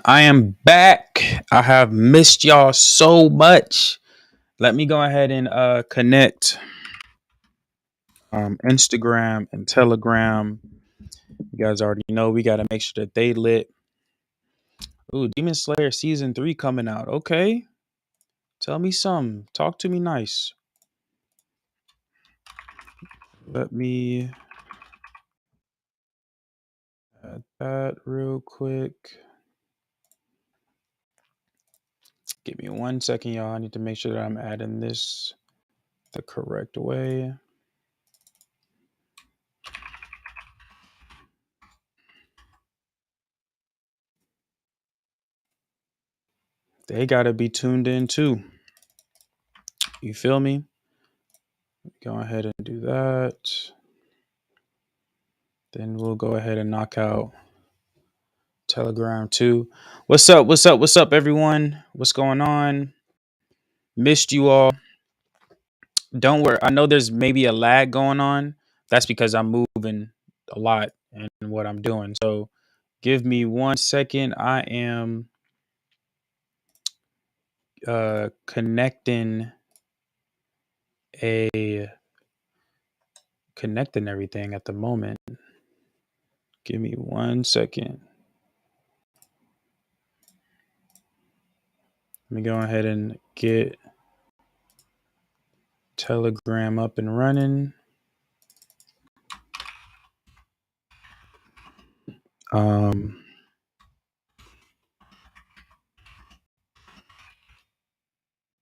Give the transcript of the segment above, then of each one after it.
I am back. I have missed y'all so much. Let me go ahead and connect Instagram and Telegram. You guys already know we got to make sure that they lit. Ooh, Demon Slayer season 3 coming out. Okay. Tell me something. Talk to me nice. Let me add that real quick. Give me 1 second, y'all. I need to make sure that I'm adding this the correct way. They got to be tuned in too. You feel me? Go ahead and do that. Then we'll go ahead and knock out Telegram too. What's up? What's up? What's up, everyone? What's going on? Missed you all. Don't worry. I know there's maybe a lag going on. That's because I'm moving a lot and what I'm doing. So give me 1 second. I am a connecting everything at the moment. Give me 1 second. Let me go ahead and get Telegram up and running.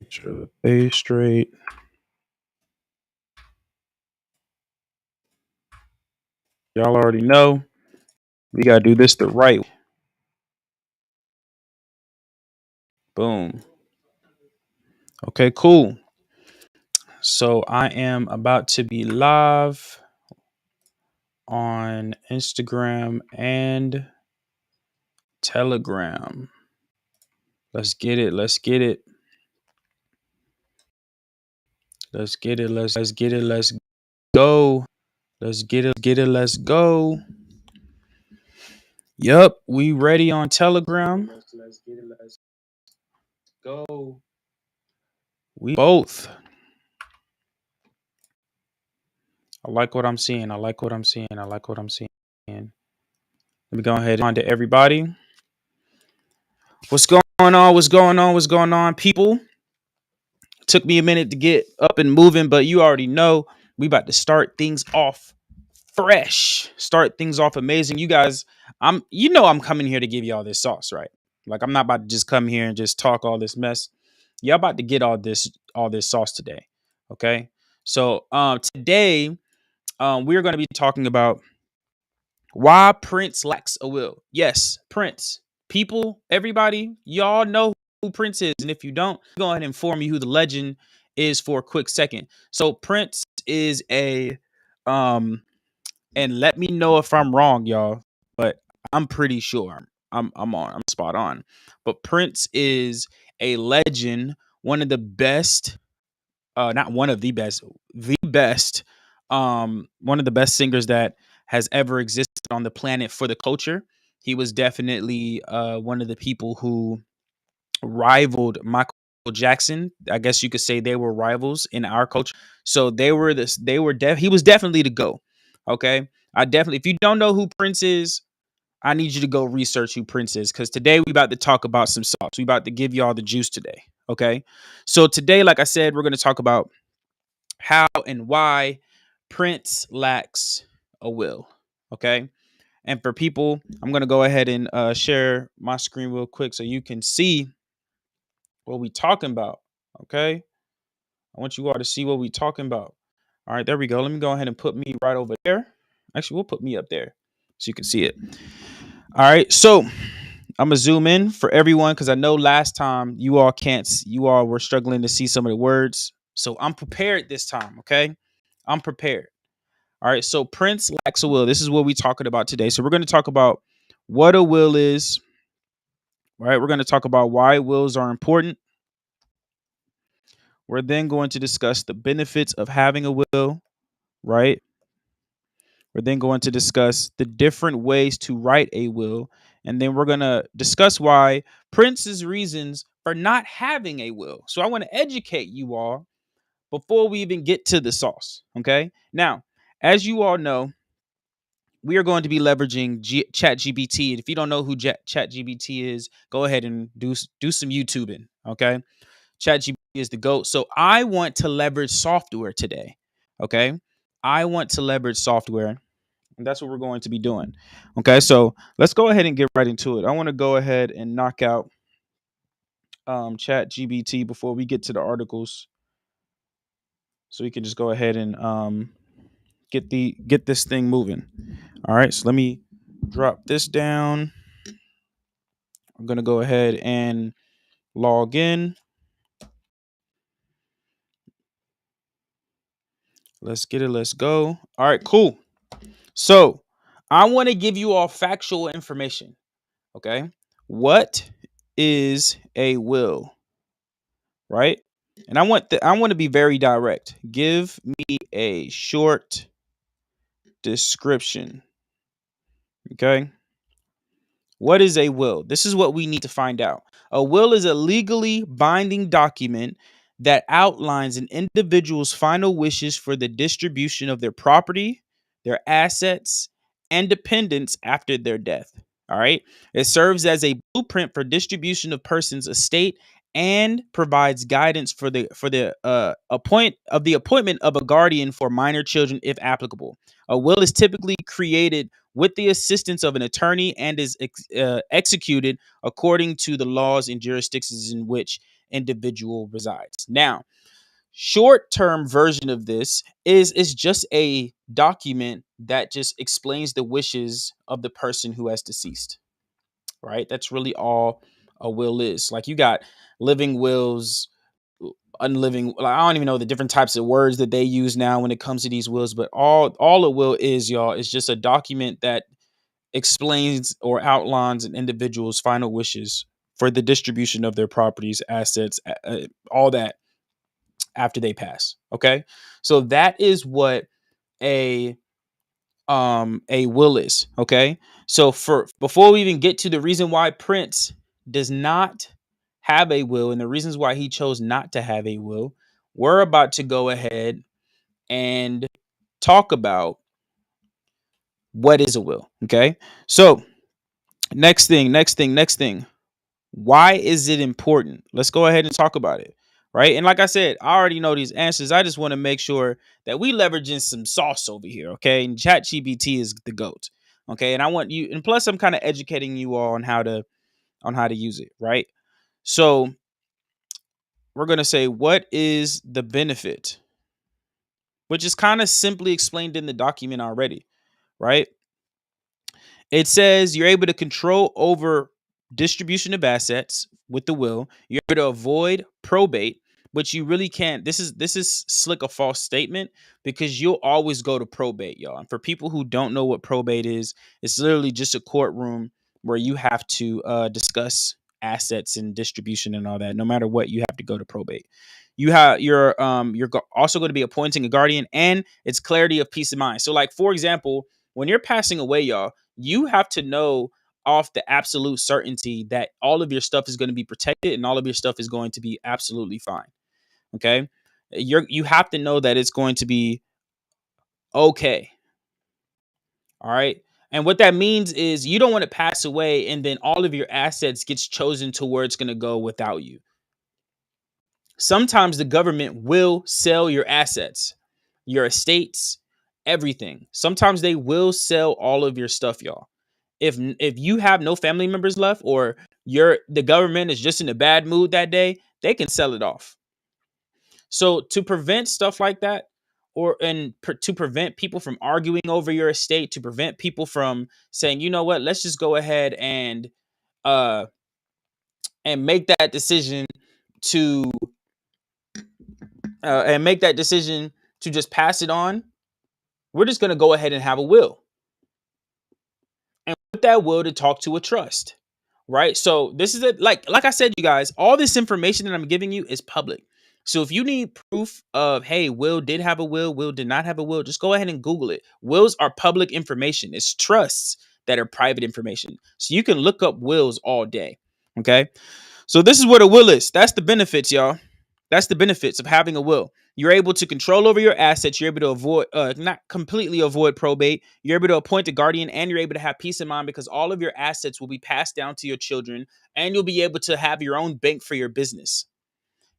Make sure the base straight. Y'all already know we gotta do this the right way. Boom. Okay, cool. So I am about to be live on Instagram and Telegram. Let's get it. Let's get it. Let's get it. Let's get it. Let's go. Let's get it. Get it. Let's go. Yup, we ready on Telegram. Let's get it. Let's go. We both. I like what I'm seeing. I like what I'm seeing. I like what I'm seeing. Let me go ahead and on to everybody. What's going on? What's going on? What's going on, people? Took me a minute to get up and moving, but you already know we about to start things off fresh. Start things off amazing. You guys, I'm coming here to give you all this sauce, right? Like I'm not about to just come here and just talk all this mess. Y'all about to get all this sauce today. Okay. So today we're going to be talking about why Prince lacks a will. Yes, Prince. People, everybody, y'all know who Prince is. And if you don't, go ahead and inform you who the legend is for a quick second. So Prince is a and let me know if I'm wrong, y'all, but I'm pretty sure I'm spot on. But Prince is a legend, one of the best, not one of the best, one of the best singers that has ever existed on the planet for the culture. He was definitely one of the people who rivaled Michael Jackson. I guess you could say they were rivals in our culture. So he was definitely the GOAT. Okay. If you don't know who Prince is, I need you to go research who Prince is because today we about to talk about some sauce. We about to give you all the juice today. Okay. So today, like I said, we're going to talk about how and why Prince lacks a will. Okay. And for people, I'm going to go ahead and share my screen real quick so you can see what we talking about. Okay. I want you all to see what we talking about. All right, there we go. Let me go ahead and put me right over there. Actually, we'll put me up there so you can see it. All right. So I'm gonna zoom in for everyone because I know last time you all were struggling to see some of the words. So I'm prepared this time. Okay. I'm prepared. All right. So Prince lacks a will. This is what we're talking about today. So we're going to talk about what a will is. All right. We're going to talk about why wills are important. We're then going to discuss the benefits of having a will, right? We're then going to discuss the different ways to write a will and then we're gonna discuss why Prince's reasons for not having a will. So I want to educate you all before we even get to the sauce. Okay. Now, as you all know, we are going to be leveraging ChatGPT. And if you don't know who ChatGPT is, go ahead and do some YouTubing. Okay. ChatGPT is the GOAT. So I want to leverage software today. Okay. I want to leverage software. And that's what we're going to be doing. Okay. So let's go ahead and get right into it. I want to go ahead and knock out ChatGPT before we get to the articles. So we can just go ahead and get this thing moving. All right. So let me drop this down. I'm going to go ahead and log in. Let's get it. Let's go. All right, cool. So I want to give you all factual information. Okay. What is a will? Right. And I want to be very direct. Give me a short description. Okay. What is a will? This is what we need to find out. A will is a legally binding document that outlines an individual's final wishes for the distribution of their property, their assets, and dependents after their death. All right. It serves as a blueprint for distribution of person's estate and provides guidance for the appointment of a guardian for minor children if applicable. A will is typically created with the assistance of an attorney and is executed according to the laws and jurisdictions in which individual resides. Now, short-term version of this is just a document that just explains the wishes of the person who has deceased. Right? That's really all a will is. Like you got living wills, unliving. Like, I don't even know the different types of words that they use now when it comes to these wills, but all a will is, y'all, is just a document that explains or outlines an individual's final wishes for the distribution of their properties, assets, all that after they pass. Okay, so that is what a will is. Okay, so for before we even get to the reason why Prince does not have a will and the reasons why he chose not to have a will, we're about to go ahead and talk about what is a will. Okay, so next thing. Why is it important? Let's go ahead and talk about it. Right. And like I said, I already know these answers. I just want to make sure that we leveraging some sauce over here. Okay. And ChatGPT is the GOAT. Okay. And I want you, and plus I'm kind of educating you all on how to use it. Right. So we're gonna say, what is the benefit? Which is kind of simply explained in the document already. Right. It says you're able to control over distribution of assets with the will. You're able to avoid probate, but you really can't. This is slick a false statement because you'll always go to probate, y'all. And for people who don't know what probate is, it's literally just a courtroom where you have to discuss assets and distribution and all that. No matter what, you have to go to probate. You're also going to be appointing a guardian, and it's clarity of peace of mind. So, like for example, when you're passing away, y'all, you have to know off the absolute certainty that all of your stuff is going to be protected and all of your stuff is going to be absolutely fine. Okay. You have to know that it's going to be okay. All right. And what that means is you don't want to pass away and then all of your assets gets chosen to where it's going to go without you. Sometimes the government will sell your assets, your estates, everything. Sometimes they will sell all of your stuff, y'all. If you have no family members left, or the government is just in a bad mood that day, they can sell it off. So to prevent stuff like that, to prevent people from arguing over your estate, to prevent people from saying, you know what, let's just go ahead uh and make that decision to just pass it on, we're just going to go ahead and have a will, and with that will to talk to a trust. Right. So this is it. Like I said, you guys, all this information that I'm giving you is public. So if you need proof of, hey, Will did have a will, Will did not have a will, just go ahead and Google it. Wills are public information. It's trusts. that are private information. So you can look up wills all day. Okay. So this is what a will is. That's the benefits, y'all. That's the benefits of having a will. You're able to control over your assets. You're able to avoid, not completely avoid probate. You're able to appoint a guardian, and you're able to have peace of mind because all of your assets will be passed down to your children, and you'll be able to have your own bank for your business.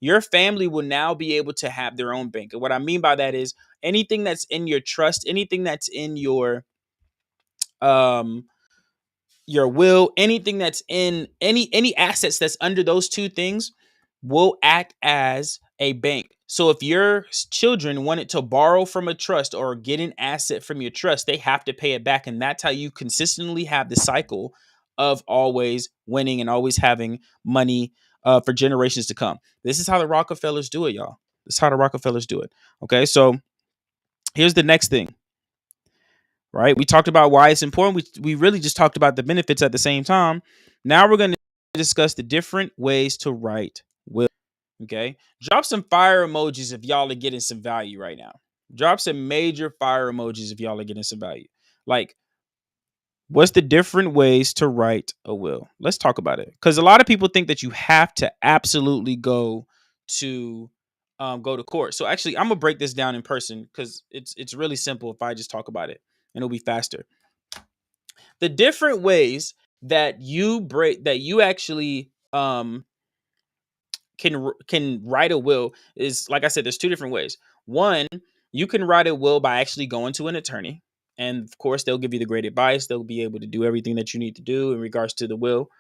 Your family will now be able to have their own bank. And what I mean by that is anything that's in your trust, anything that's in um your will, anything that's in any assets that's under those two things will act as a bank. So if your children wanted to borrow from a trust or get an asset from your trust, they have to pay it back. And that's how you consistently have the cycle of always winning and always having money for generations to come. This is how the Rockefellers do it, y'all. This is how the Rockefellers do it. Okay, so here's the next thing. Right? We talked about why it's important. We really just talked about the benefits at the same time. Now we're going to discuss the different ways to write will. Okay? Drop some fire emojis if y'all are getting some value right now. Drop some major fire emojis if y'all are getting some value. Like, what's the different ways to write a will? Let's talk about it. Because a lot of people think that you have to absolutely to go to court. So actually, I'm gonna break this down in person because it's really simple if I just talk about it and it'll be faster. The different ways that you actually can write a will is, like I said, there's two different ways. One, you can write a will by actually going to an attorney, and of course they'll give you the great advice. They'll be able to do everything that you need to do in regards to the will.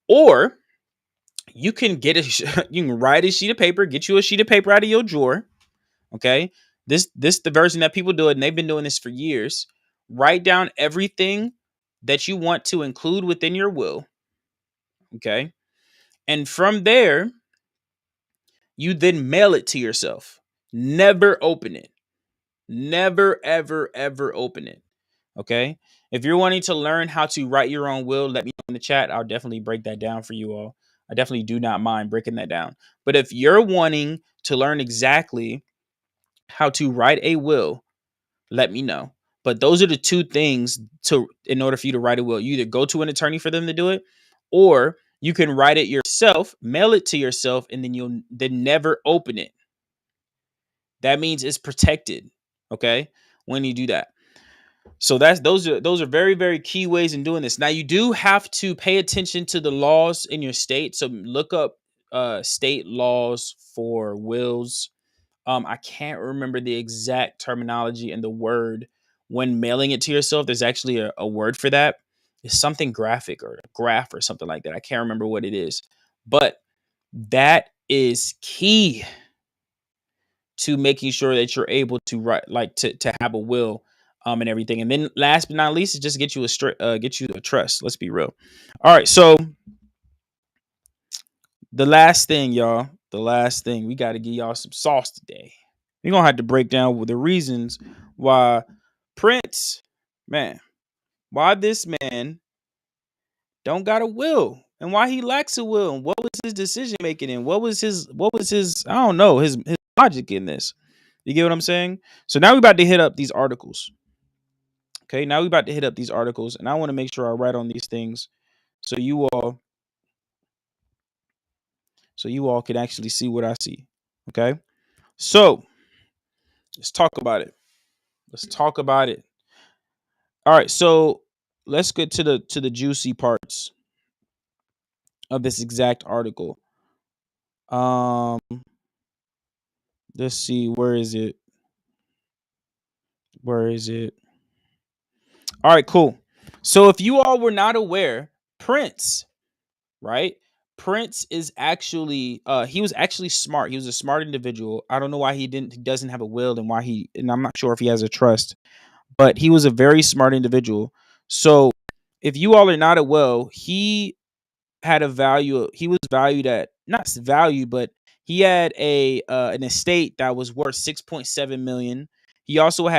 Or you can you can write a sheet of paper, get you a sheet of paper out of your drawer. Okay, this the version that people do it, and they've been doing this for years. Write down everything that you want to include within your will. Okay, and from there you then mail it to yourself. Never open it. Never, ever, ever open it. Okay. If you're wanting to learn how to write your own will, let me know in the chat. I'll definitely break that down for you all. I definitely do not mind breaking that down. But if you're wanting to learn exactly how to write a will, let me know. But those are the two things in order for you to write a will. You either go to an attorney for them to do it, or you can write it yourself, mail it to yourself, and then you'll then never open it. That means it's protected. Okay, when you do that. So those are very, very key ways in doing this. Now you do have to pay attention to the laws in your state. So look up state laws for wills. I can't remember the exact terminology and the word when mailing it to yourself. There's actually a word for that. It's something graphic or graph or something like that. I can't remember what it is, but that is key to making sure that you're able to write, like to have a will, and everything. And then last but not least, is just get you a trust. Let's be real. All right, so the last thing, y'all, we got to give y'all some sauce today. We're gonna have to break down the reasons why Prince, man, why this man don't got a will, and why he lacks a will, and what was his decision making, and what was his I don't know, his logic in this. You get what I'm saying? So now we're about to hit up these articles. Okay, now we're about to hit up these articles, and I want to make sure I write on these things so you all can actually see what I see. Okay, so let's talk about it. Let's talk about it. All right, so let's get to the juicy parts of this exact article. Um, let's see, where is it? Where is it? All right, cool. So if you all were not aware, Prince, right? Prince is actually he was actually smart. He was a smart individual. I don't know why he doesn't have a will, and I'm not sure if he has a trust, but he was a very smart individual. So if you all are not aware, he had a value. He was valued at, not value, but he had an estate that was worth 6.7 million. He also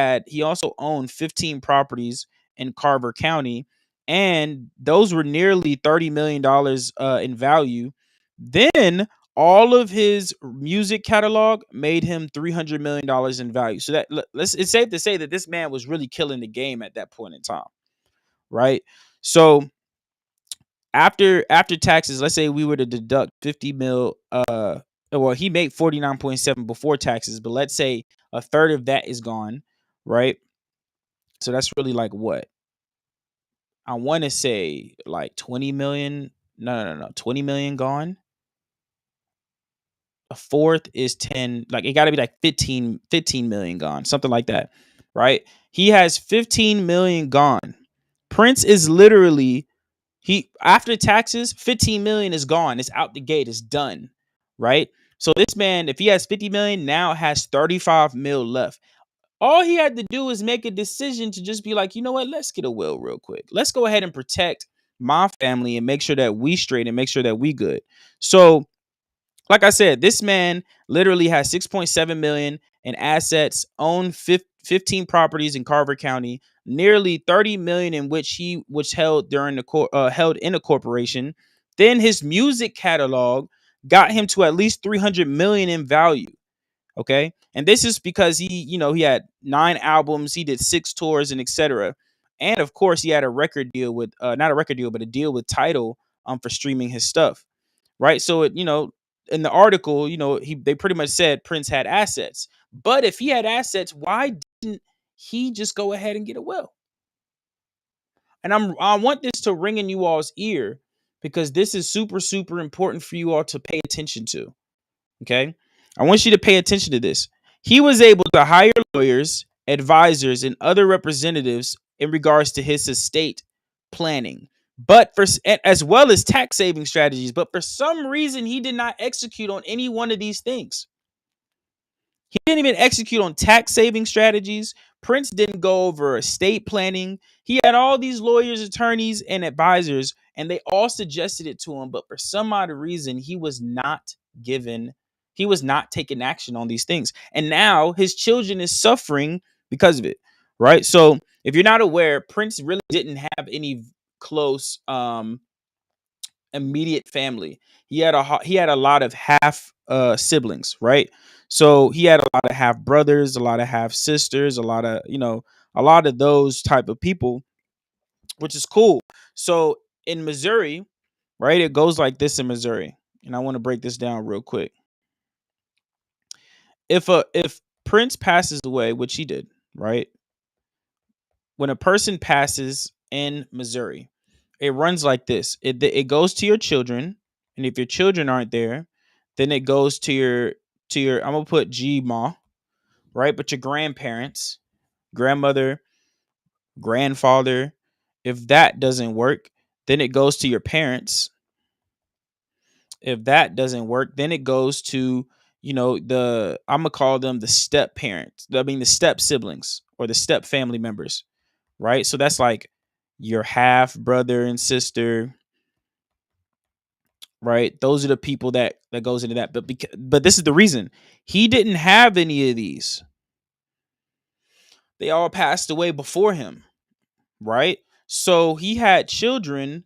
owned 15 properties in Carver County, and those were nearly $30 million in value. Then all of his music catalog made him $300 million in value. So it's safe to say that this man was really killing the game at that point in time, right? So after taxes, let's say we were to deduct 50 mil. Well, he made 49.7 before taxes, but let's say a third of that is gone, right? So that's really like what? I want to say like 20 million. No. 20 million gone. A fourth is 10. Like it got to be like 15 million gone, something like that, right? He has 15 million gone. Prince is literally, he after taxes, 15 million is gone. It's out the gate. It's done, right? So this man, if he has 50 million, now has 35 mil left. All he had to do is make a decision to just be like, you know what? Let's get a will real quick. Let's go ahead and protect my family and make sure that we straight and make sure that we good. So, like I said, this man literally has 6.7 million in assets, owned 15 properties in Carver County, nearly 30 million in which held during the held in a corporation. Then his music catalog got him to at least 300 million in value. Okay. And this is because he had 9 albums, he did 6 tours and etc. And of course, he had a record deal with not a record deal, but a deal with Tidal for streaming his stuff. Right. So in the article, they pretty much said Prince had assets. But if he had assets, why didn't he just go ahead and get a will? And I want this to ring in you all's ear because this is super, super important for you all to pay attention to. Okay. I want you to pay attention to this. He was able to hire lawyers, advisors, and other representatives in regards to his estate planning, but as well as tax saving strategies. But for some reason, he did not execute on any one of these things. He didn't even execute on tax saving strategies. Prince didn't go over estate planning. He had all these lawyers, attorneys, and advisors, and they all suggested it to him. But for some odd reason, he was not taking action on these things. And now his children is suffering because of it. Right. So if you're not aware, Prince really didn't have any close immediate family. He had a lot of half siblings, right? So he had a lot of half brothers, a lot of half sisters, a lot of those type of people, which is cool. So in Missouri, right, it goes like this in Missouri, and I want to break this down real quick. If Prince passes away, which he did, right? When a person passes in Missouri, it runs like this. It goes to your children, and if your children aren't there, then it goes to your I'm gonna put G ma, right? But your grandparents, grandmother, grandfather. If that doesn't work, then it goes to your parents. If that doesn't work, then it goes to the I'm gonna call them the step parents. I mean the step siblings or the step family members, right? So that's like your half brother and sister, right? Those are the people that goes into that. But this is the reason he didn't have any of these. They all passed away before him, right? So he had children.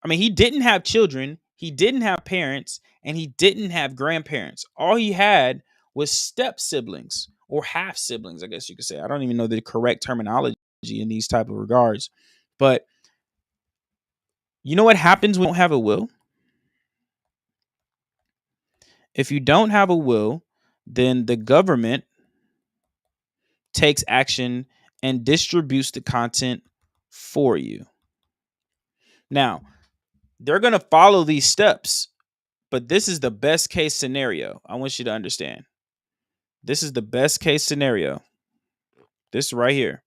I mean, he didn't have children. He didn't have parents, and he didn't have grandparents. All he had was step siblings or half siblings, I guess you could say. I don't even know the correct terminology in these type of regards. But you know what happens when you don't have a will? If you don't have a will, then the government takes action and distributes the content for you. Now, they're going to follow these steps, but this is the best case scenario. I want you to understand. This is the best case scenario. This right here.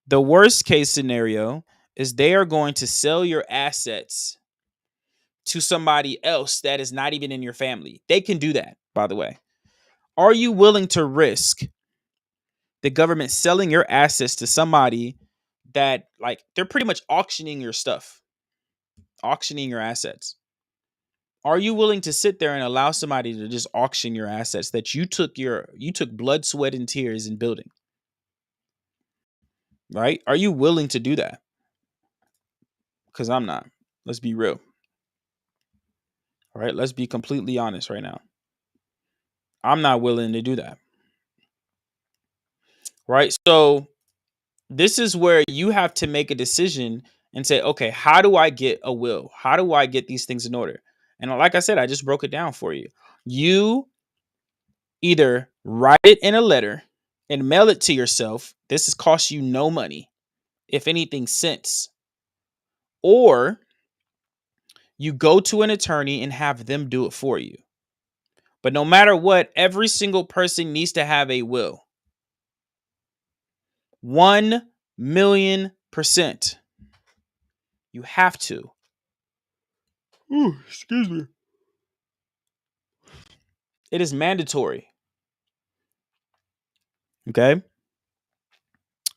The worst case scenario is they are going to sell your assets to somebody else that is not even in your family. They can do that, by the way. Are you willing to risk the government selling your assets to somebody that, like, they're pretty much auctioning your stuff, auctioning your assets? Are you willing to sit there and allow somebody to just auction your assets that you took blood, sweat, and tears in building? Right? Are you willing to do that? Because I'm not. Let's be real. All right. Let's be completely honest right now. I'm not willing to do that. Right. So this is where you have to make a decision and say, okay, how do I get a will? How do I get these things in order? And like I said, I just broke it down for you. You either write it in a letter and mail it to yourself. This has cost you no money, if anything, cents. Or you go to an attorney and have them do it for you. But no matter what, every single person needs to have a will. 1,000,000%. You have to. Ooh, excuse me. It is mandatory. Okay.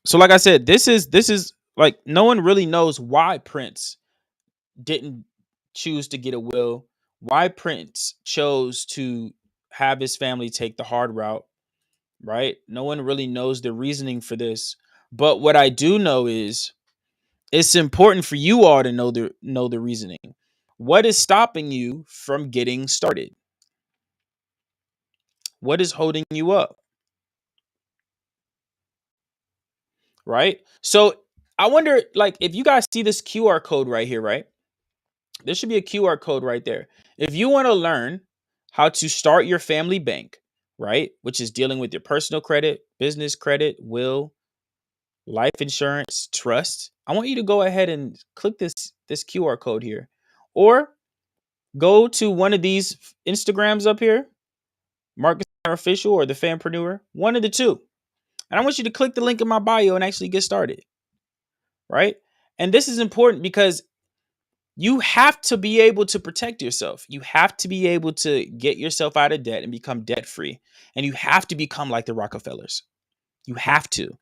So like I said, this is like no one really knows why Prince didn't choose to get a will, why Prince chose to have his family take the hard route, right? No one really knows the reasoning for this. But what I do know is it's important for you all to know the reasoning. What is stopping you from getting started? What is holding you up? Right? So I wonder, like, if you guys see this QR code right here, right? There should be a QR code right there. If you want to learn how to start your family bank, right? Which is dealing with your personal credit, business credit, will, life insurance, trust. I want you to go ahead and click this QR code here. Or go to one of these Instagrams up here, Markus Official or the Fanpreneur, one of the two. And I want you to click the link in my bio and actually get started, right? And this is important because you have to be able to protect yourself. You have to be able to get yourself out of debt and become debt free. And you have to become like the Rockefellers. You have to.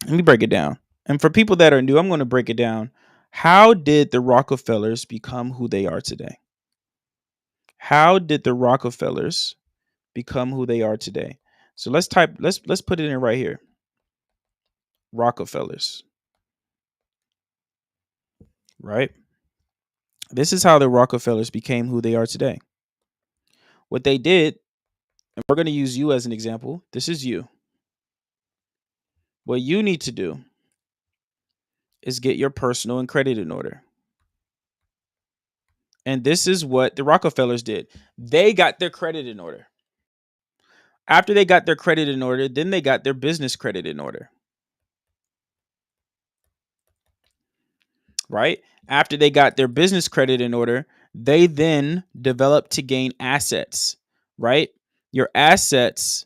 Let me break it down. And for people that are new, I'm going to break it down. How did the Rockefellers become who they are today? How did the Rockefellers become who they are today? So let's put it in right here. Rockefellers. Right? This is how the Rockefellers became who they are today. What they did, and we're going to use you as an example. This is you. What you need to do is get your personal and credit in order. And this is what the Rockefellers did. They got their credit in order. After they got their credit in order, then they got their business credit in order. Right? After they got their business credit in order, they then developed to gain assets. Right? Your assets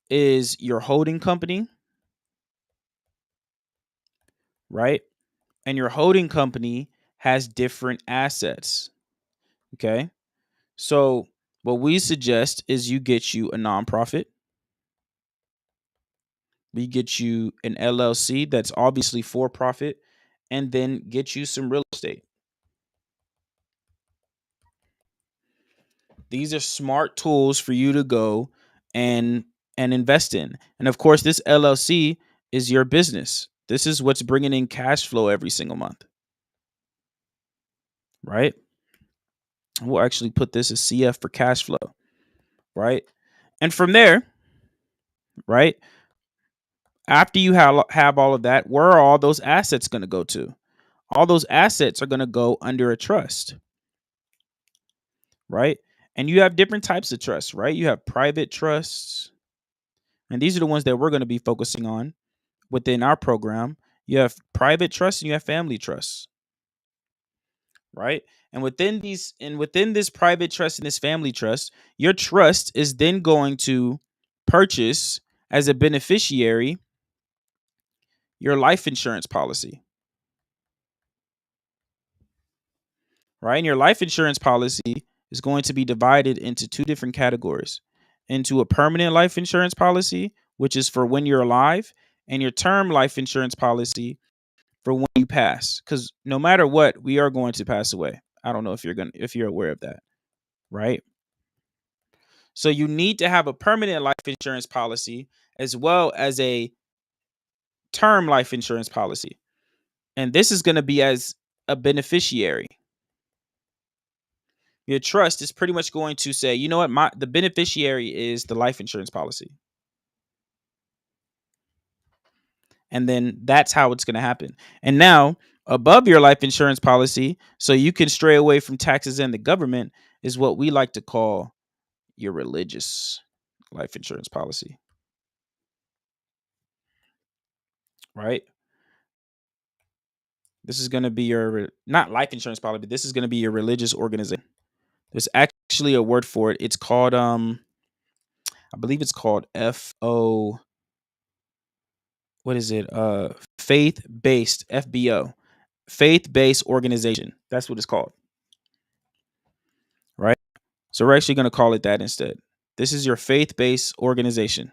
is your holding company. Right? And your holding company has different assets. Okay? So what we suggest is you get you a nonprofit. We get you an LLC that's obviously for profit, and then get you some real estate. These are smart tools for you to go and invest in. And of course, this LLC is your business. This is what's bringing in cash flow every single month. Right? We'll actually put this as CF for cash flow. Right? And from there, right? After you have all of that, where are all those assets going to go to? All those assets are going to go under a trust, right? And you have different types of trusts, right? You have private trusts, and these are the ones that we're going to be focusing on within our program. You have private trusts and you have family trusts, right? And within this private trust and this family trust, your trust is then going to purchase as a beneficiary your life insurance policy. Right? And your life insurance policy is going to be divided into two different categories: into a permanent life insurance policy, which is for when you're alive, and your term life insurance policy for when you pass. Because no matter what, we are going to pass away. I don't know if you're aware of that, right? So you need to have a permanent life insurance policy as well as a term life insurance policy. And this is going to be as a beneficiary. Your trust is pretty much going to say, you know what, the beneficiary is the life insurance policy. And then that's how it's going to happen. And now, above your life insurance policy, so you can stray away from taxes and the government, is what we like to call your religious life insurance policy, right? This is going to be your, not life insurance policy, but this is going to be your religious organization. There's actually a word for it. It's called I believe it's called FO, what is it? Faith-based, FBO. Faith-based organization. That's what it's called. Right? So we're actually going to call it that instead. This is your faith-based organization.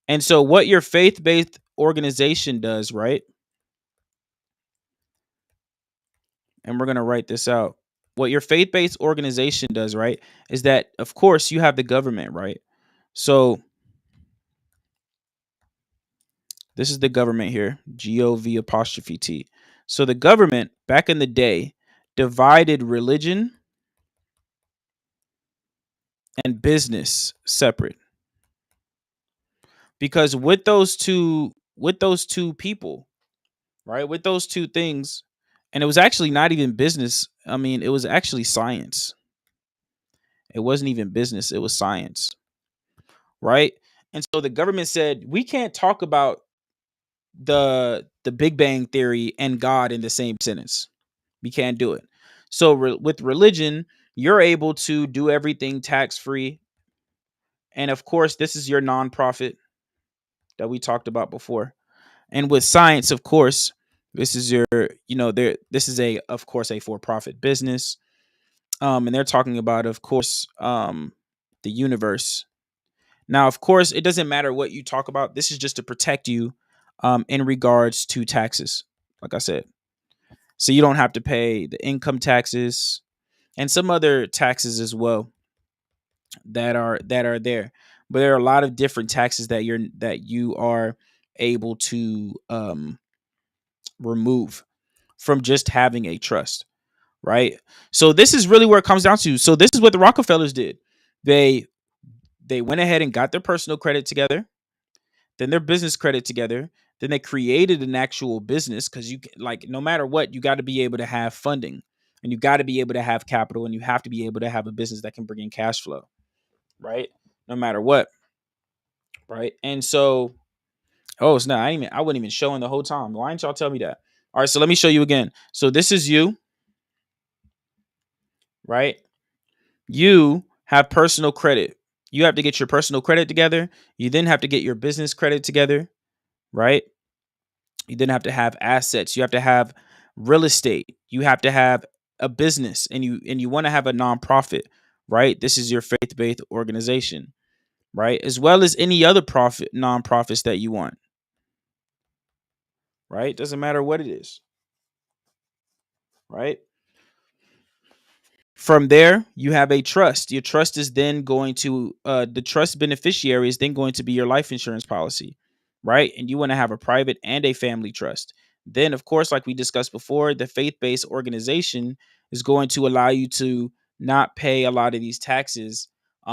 And so what your faith-based organization does, right? And we're going to write this out. What your faith-based organization does, right, is that, of course, you have the government, right? So this is the government here, GOV apostrophe T. So the government back in the day divided religion and business separate, because with those two people, right, with those two things, and it was actually not even business. I mean, it was actually science. It wasn't even business, it was science, right? And so the government said we can't talk about the Big Bang theory and God in the same sentence. We can't do it. So with religion, you're able to do everything tax free, and of course, this is your nonprofit that we talked about before. And with science, of course, this is your, there. This is of course, a for-profit business. And they're talking about, of course, the universe. Now, of course, it doesn't matter what you talk about. This is just to protect you, in regards to taxes. Like I said, so you don't have to pay the income taxes and some other taxes as well that are there. But there are a lot of different taxes that you are able to remove from just having a trust, right? So this is really where it comes down to. So this is what the Rockefellers did. They they went ahead and got their personal credit together, then their business credit together, then they created an actual business, because like, no matter what, you got to be able to have funding, and you got to be able to have capital, and you have to be able to have a business that can bring in cash flow, right? No matter what, right? And so, oh, it's not. I wasn't even showing the whole time. Why didn't y'all tell me that? All right, so let me show you again. So this is you, right? You have personal credit. You have to get your personal credit together. You then have to get your business credit together, right? You then have to have assets. You have to have real estate. You have to have a business, and you want to have a nonprofit, right? This is your faith-based organization, right? As well as any other nonprofits that you want, right? Doesn't matter what it is, right? From there, you have a trust. Your trust is then going to, the trust beneficiary is then going to be your life insurance policy, right? And you want to have a private and a family trust. Then, of course, like we discussed before, the faith-based organization is going to allow you to not pay a lot of these taxes,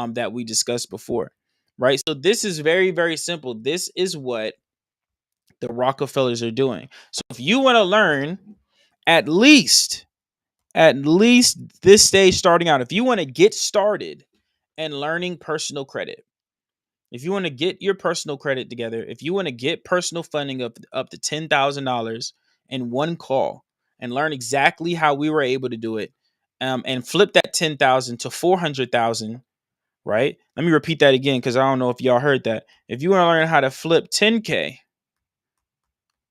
that we discussed before, right? So this is very, very simple. This is what the Rockefellers are doing. So if you want to learn at least this stage starting out, if you want to get started and learning personal credit, if you want to get your personal credit together, if you want to get personal funding up to $10,000 in one call, and learn exactly how we were able to do it, and flip that 10,000 to 400,000, right? Let me repeat that again, because I don't know if y'all heard that. If you want to learn how to flip 10K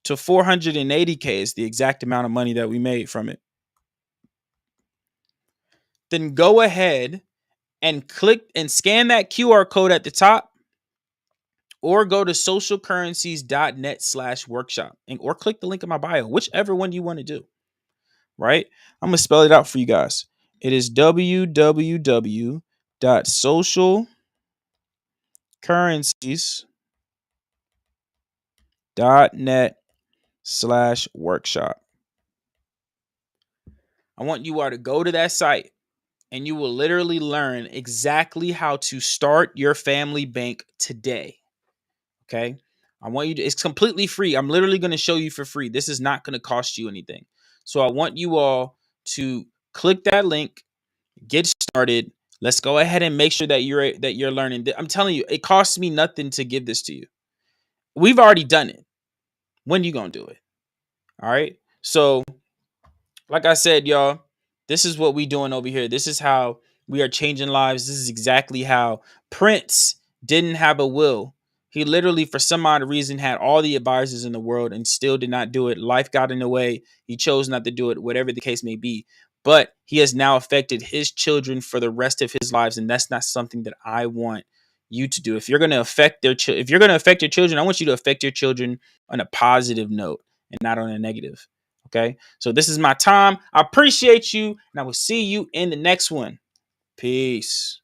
to 480K, is the exact amount of money that we made from it, then go ahead and click and scan that QR code at the top, or go to socialcurrencies.net/workshop, or click the link in my bio, whichever one you want to do, right? I'm going to spell it out for you guys. It is www.socialcurrencies.net/workshop. I want you all to go to that site, and you will literally learn exactly how to start your family bank today. Okay. I want you to, it's completely free. I'm literally going to show you for free. This is not going to cost you anything. So I want you all to click that link, get started. Let's go ahead and make sure that you're learning. I'm telling you, it costs me nothing to give this to you. We've already done it. When you going to do it? All right? So like I said, y'all, this is what we doing over here. This is how we are changing lives. This is exactly how Prince didn't have a will. He literally, for some odd reason, had all the advisors in the world and still did not do it. Life got in the way. He chose not to do it, whatever the case may be. But he has now affected his children for the rest of his lives, and that's not something that I want you to do. If you're going to affect if you're going to affect your children, I want you to affect your children on a positive note and not on a negative. Okay. So this is my time. I appreciate you, and I will see you in the next one. Peace.